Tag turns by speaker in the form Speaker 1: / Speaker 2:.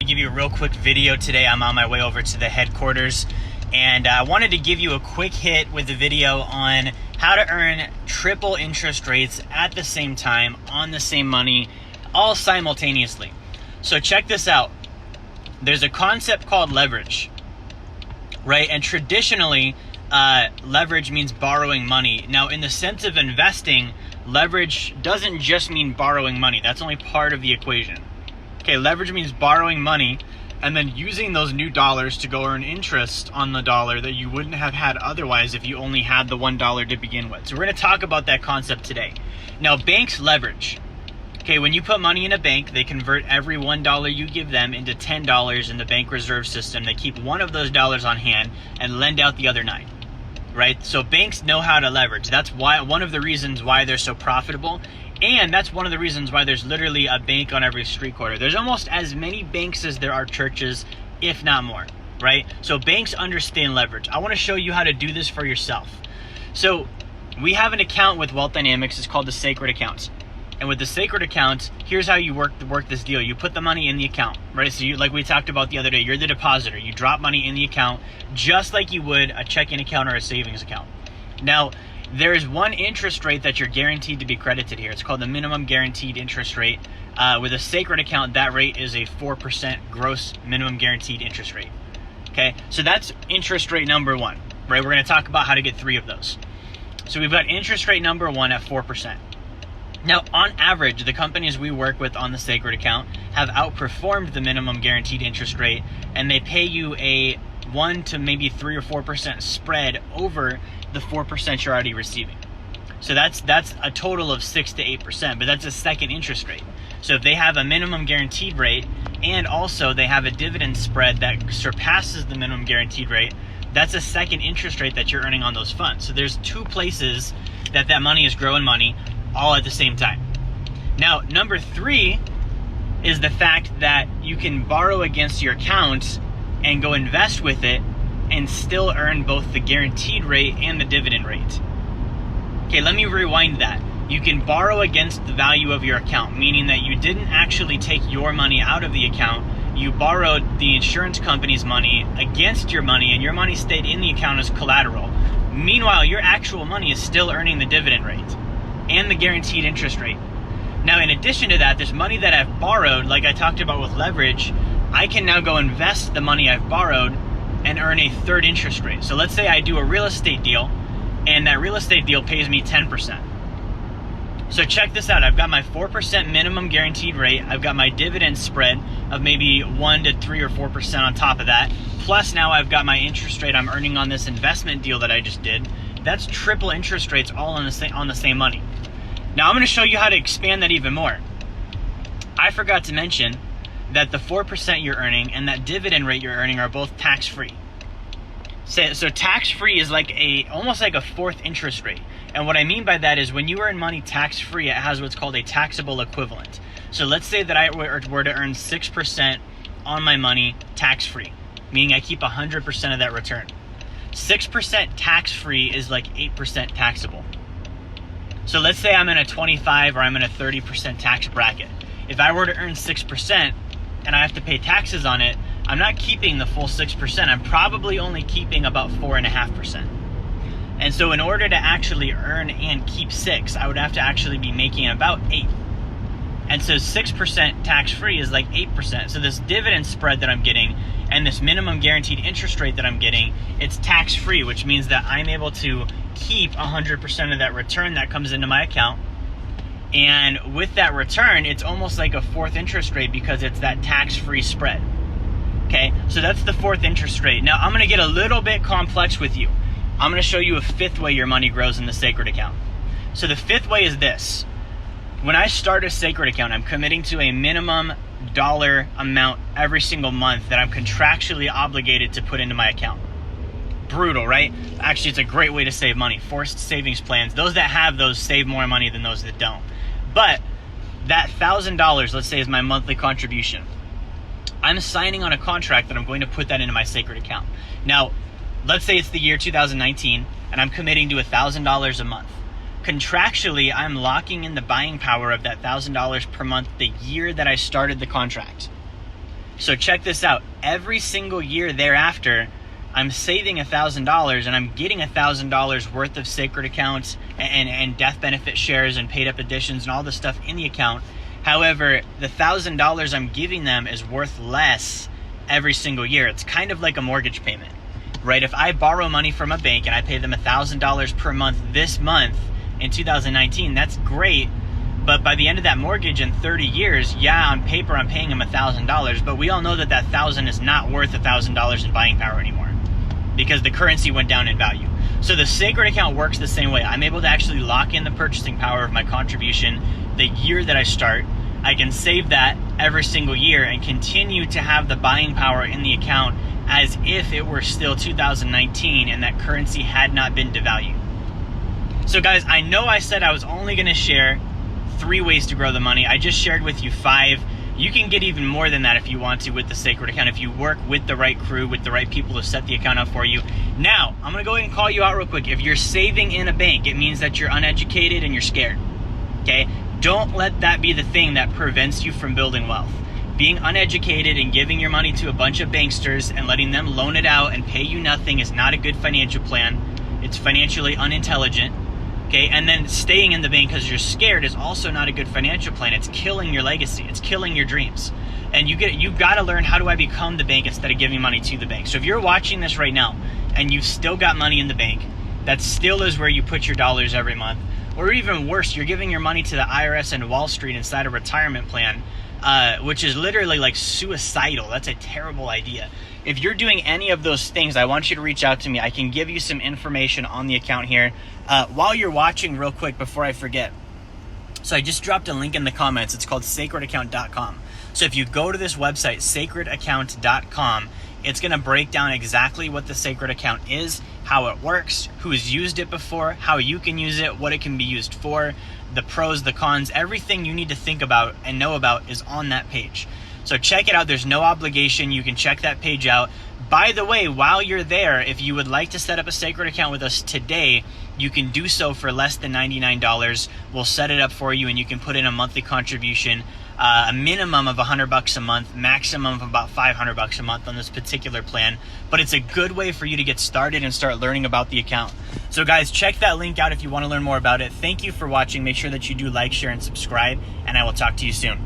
Speaker 1: give you a real quick video today. I'm on my way over to the headquarters, and I wanted to give you a quick hit with a video on how to earn triple interest rates at the same time on the same money, all simultaneously. So check this out. There's a concept called leverage, right? And traditionally, leverage means borrowing money. Now, in the sense of investing, leverage doesn't just mean borrowing money. That's only part of the equation. Okay, leverage means borrowing money and then using those new dollars to go earn interest on the dollar that you wouldn't have had otherwise if you only had the $1 to begin with. So we're going to talk about that concept today. Now, banks leverage. Okay, when you put money in a bank, they convert every $1 you give them into $10 in the bank reserve system. They keep one of those dollars on hand and lend out the other 9. Right? So banks know how to leverage. That's why one of the reasons why they're so profitable. And that's one of the reasons why there's literally a bank on every street corner. There's almost as many banks as there are churches, if not more, right? So banks understand leverage. I want to show you how to do this for yourself. So we have an account with Wealth Dynamics. It's called the Sacred Account. And with the Sacred Account, here's how you work this deal. You put the money in the account, right? So you, like we talked about the other day, you're the depositor. You drop money in the account just like you would a checking account or a savings account. Now, there's one interest rate that you're guaranteed to be credited here. It's called the minimum guaranteed interest rate. With a Sacred Account, that rate is a 4% gross minimum guaranteed interest rate. Okay, so that's interest rate number 1, right? We're going to talk about how to get 3 of those. So we've got interest rate number 1 at 4%. Now, on average, the companies we work with on the Sacred Account have outperformed the minimum guaranteed interest rate, and they pay you a 1 to maybe 3 or 4% spread over the 4% you're already receiving. So that's a total of 6 to 8%, but that's a second interest rate. So if they have a minimum guaranteed rate and also they have a dividend spread that surpasses the minimum guaranteed rate, that's a second interest rate that you're earning on those funds. So there's 2 places that money is growing money all at the same time. Now, number 3 is the fact that you can borrow against your account and go invest with it and still earn both the guaranteed rate and the dividend rate. Okay, let me rewind that. You can borrow against the value of your account, meaning that you didn't actually take your money out of the account. You borrowed the insurance company's money against your money, and your money stayed in the account as collateral. Meanwhile, your actual money is still earning the dividend rate and the guaranteed interest rate. Now, in addition to that, this money that I've borrowed, like I talked about with leverage, I can now go invest the money I've borrowed and earn a third interest rate. So let's say I do a real estate deal, and that real estate deal pays me 10%. So check this out. I've got my 4% minimum guaranteed rate. I've got my dividend spread of maybe 1 to 3 or 4% on top of that. Plus now I've got my interest rate I'm earning on this investment deal that I just did. That's triple interest rates all on the same money. Now I'm going to show you how to expand that even more. I forgot to mention that the 4% you're earning and that dividend rate you're earning are both tax-free. So tax-free is almost like a 4th interest rate. And what I mean by that is when you earn money tax-free, it has what's called a taxable equivalent. So let's say that I were to earn 6% on my money tax-free, meaning I keep 100% of that return. 6% tax-free is like 8% taxable. So let's say I'm in a 25 or I'm in a 30% tax bracket. If I were to earn 6%, and I have to pay taxes on it, I'm not keeping the full 6%. I'm probably only keeping about 4.5%. And so in order to actually earn and keep 6, I would have to actually be making about 8. And so 6% tax-free is like 8%. So this dividend spread that I'm getting and this minimum guaranteed interest rate that I'm getting, it's tax-free, which means that I'm able to keep 100% of that return that comes into my account. And with that return, it's almost like a 4th interest rate because it's that tax-free spread. Okay, so that's the 4th interest rate. Now, I'm going to get a little bit complex with you. I'm going to show you a 5th way your money grows in the Sacred Account. So the 5th way is this. When I start a Sacred Account, I'm committing to a minimum dollar amount every single month that I'm contractually obligated to put into my account. Brutal, right? Actually, it's a great way to save money. Forced savings plans. Those that have those save more money than those that don't. But that $1,000, let's say, is my monthly contribution. I'm signing on a contract that I'm going to put that into my Sacred Account. Now, let's say it's the year 2019, and I'm committing to $1,000 a month. Contractually, I'm locking in the buying power of that $1,000 per month the year that I started the contract. So check this out. Every single year thereafter, I'm saving $1,000 and I'm getting $1,000 worth of sacred accounts and death benefit shares and paid up additions and all this stuff in the account. However, the $1,000 I'm giving them is worth less every single year. It's kind of like a mortgage payment, right? If I borrow money from a bank and I pay them $1,000 per month this month in 2019, that's great. But by the end of that mortgage in 30 years, yeah, on paper, I'm paying them $1,000, but we all know that $1,000 is not worth $1,000 in buying power anymore because the currency went down in value. So the sacred account works the same way. I'm able to actually lock in the purchasing power of my contribution the year that I start. I can save that every single year and continue to have the buying power in the account as if it were still 2019 and that currency had not been devalued. So guys, I know I said I was only gonna share 3 ways to grow the money. I just shared with you 5. You can get even more than that if you want to with the sacred account, if you work with the right crew, with the right people to set the account up for you. Now, I'm gonna go ahead and call you out real quick. If you're saving in a bank, it means that you're uneducated and you're scared, okay? Don't let that be the thing that prevents you from building wealth. Being uneducated and giving your money to a bunch of banksters and letting them loan it out and pay you nothing is not a good financial plan. It's financially unintelligent. Okay, and then staying in the bank because you're scared is also not a good financial plan. It's killing your legacy. It's killing your dreams. And you've got to learn, how do I become the bank instead of giving money to the bank? So if you're watching this right now and you've still got money in the bank, that still is where you put your dollars every month. Or even worse, you're giving your money to the IRS and Wall Street inside a retirement plan, which is literally like suicidal. That's a terrible idea. If you're doing any of those things, I want you to reach out to me. I can give you some information on the account here. While you're watching, real quick, before I forget. So I just dropped a link in the comments. It's called sacredaccount.com. So if you go to this website, sacredaccount.com, it's going to break down exactly what the sacred account is, how it works, who's used it before, how you can use it, what it can be used for, the pros, the cons, everything you need to think about and know about is on that page. So check it out. There's no obligation. You can check that page out. By the way, while you're there, if you would like to set up a sacred account with us today, you can do so for less than $99. We'll set it up for you and you can put in a monthly contribution, a minimum of $100 a month, maximum of about $500 a month on this particular plan. But it's a good way for you to get started and start learning about the account. So guys, check that link out if you want to learn more about it. Thank you for watching. Make sure that you do like, share, and subscribe, and I will talk to you soon.